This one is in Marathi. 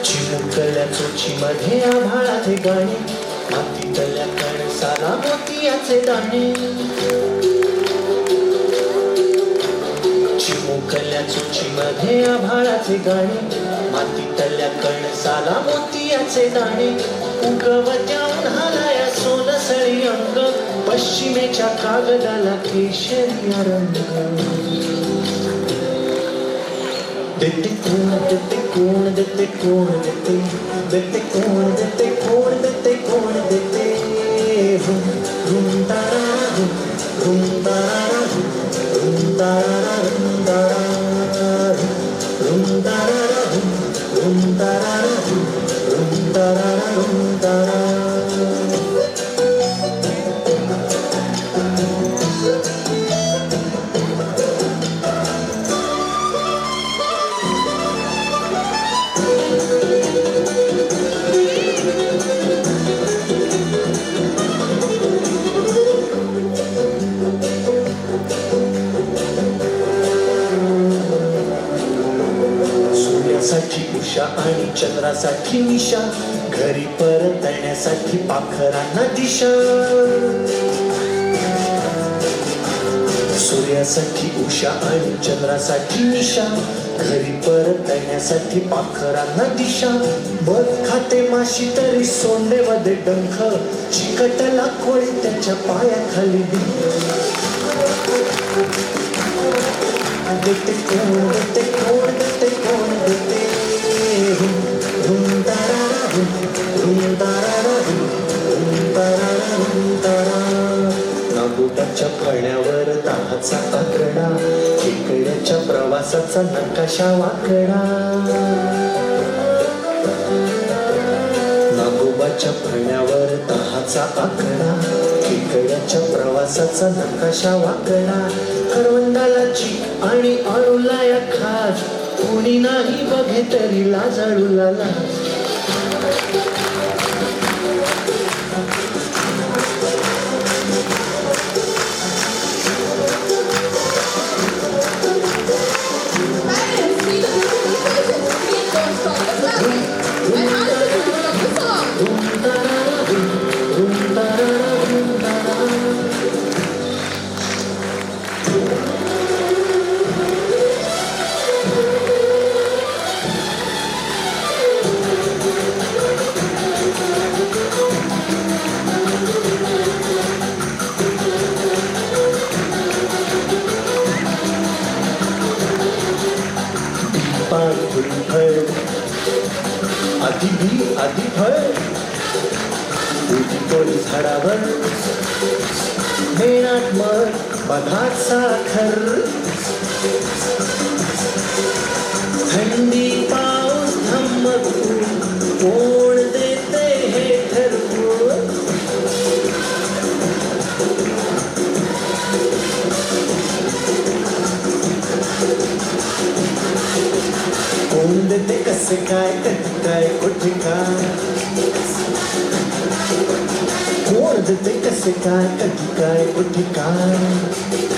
चिमुकल्या चोचीमध्ये आभाळाचे गाणे, मातीतल्या कणसाला मोतियाचे दाणे. चिमुकल्या चोचीमध्ये आभाळाचे गाणे, मातीतल्या कणसाला मोतियाचे दाणे. उगवत्या उन्हाळ्या सोलसळी अंग, पश्चिमेच्या कागदाला केशरिया रंग. देते कोण देते कोण देते कोण देते, देते कोण देते कोण देते कोण देते. रुम रुम तारा रुम रुम तारा रुम तारा रुम तारा रुम तारा रुम तारा रुम तारा रुम तारा. सूर्यासाठी उषा आणि चंद्रासाठी निशा, घरी परतण्यासाठी पाखरांना दिशा. सूर्यासाठी उषा आणि चंद्रासाठी निशा, घरी परतण्यासाठी पाखरांना दिशा. बघ खाते माशी तरी सोंडेमध्ये डंख, चिकटला कोळी त्याच्या पायाखाली डिंक. देते कोण देते कोण देते कोण देते. रुम तारा रुम तारा रुम तारा रुम तारा. नागोबाच्या फळण्यावर दाहाचा आकडा, खेकड्याच्या प्रवासाचा नकाशा वाकडा. नागोबाच्या फळण्यावर दाहाचा आकडा, खेकड्याच्या प्रवासाचा नकाशा वाकडा. करवंदाला चीक आणि अळूला या खास, कोणी नाही बघे तरी लाजाळूला लाज. आधी भी आधी फळ, उभी कोळी झाडावर मेणात मग बघात साखर. थंडी पाऊस धम्मक कोण देते हे ठरवून. कोण देते कसे काय कधी काय कुठे काय. कोण देते कसे काय कधी काय कुठे काय.